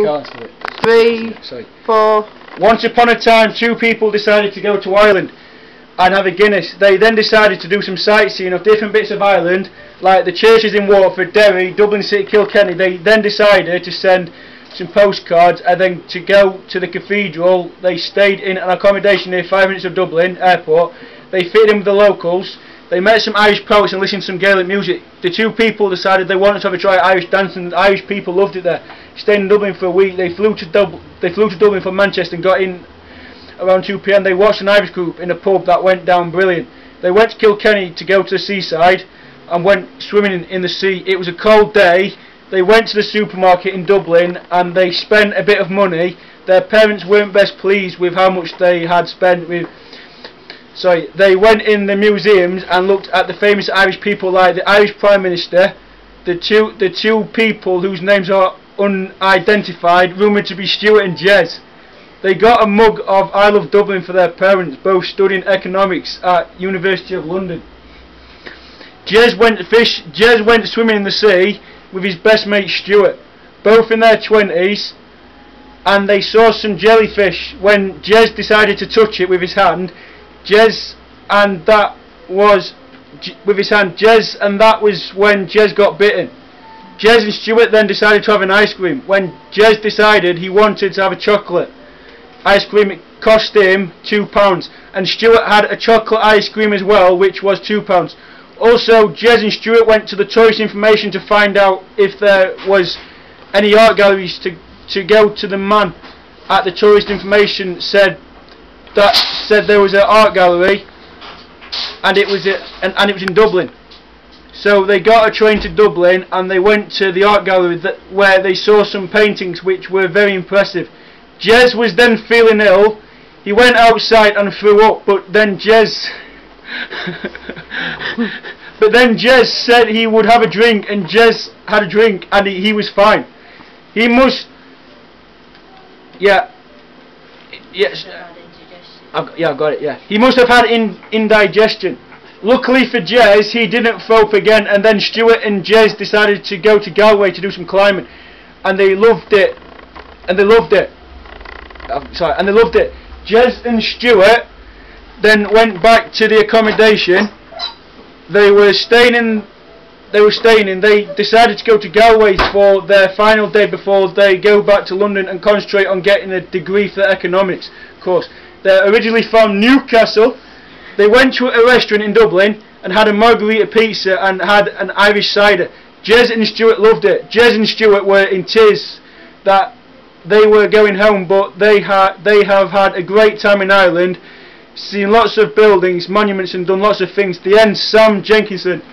2, 3, 4. Once upon a time, 2 people decided to go to Ireland and have a Guinness. They then decided to do some sightseeing of different bits of Ireland, like the churches in Waterford, Derry, Dublin City, Kilkenny. They then decided to send some postcards and then to go to the cathedral. They stayed in an accommodation near 5 minutes of Dublin airport. They fitted in with the locals. They met some Irish poets and listened to some Gaelic music. The 2 people decided they wanted to have a try at Irish dancing. The Irish people loved it there. Stayed in Dublin for a week. They flew to Dublin from Manchester and got in around 2 PM. They watched an Irish group in a pub that went down brilliant. They went to Kilkenny to go to the seaside and went swimming in the sea. It was a cold day. They went to the supermarket in Dublin and they spent a bit of money. Their parents weren't best pleased with how much they had spent with. They went in the museums and looked at the famous Irish people like the Irish Prime Minister, the two people whose names are unidentified, rumoured to be Stuart and Jez. They got a mug of I Love Dublin for their parents, both studying economics at University of London. Jez went swimming in the sea with his best mate Stuart, both in their 20s, and they saw some jellyfish. When Jez decided to touch it with his hand, Jez and that was when Jez got bitten. Jez and Stuart then decided to have an ice cream. When Jez decided he wanted to have a chocolate ice cream, it cost him £2, and Stuart had a chocolate ice cream as well, which was £2. Also, Jez and Stuart went to the tourist information to find out if there was any art galleries to go to. The man at the tourist information said there was an art gallery, and it was in Dublin. So they got a train to Dublin and they went to the art gallery where they saw some paintings which were very impressive. Jez was then feeling ill. He went outside and threw up, but then Jez said he would have a drink, and Jez had a drink and he was fine. He must I've got it. He must have had indigestion. Luckily for Jez, he didn't throw up again, and then Stuart and Jez decided to go to Galway to do some climbing, and they loved it. Jez and Stuart then went back to the accommodation they decided to go to Galway for their final day before they go back to London and concentrate on getting a degree for economics course. They're originally from Newcastle. They went to a restaurant in Dublin and had a margherita pizza and had an Irish cider. Jez and Stuart loved it. Jez and Stuart were in tears that they were going home, but they have had a great time in Ireland, seen lots of buildings, monuments, and done lots of things. The end. Sam Jenkinson.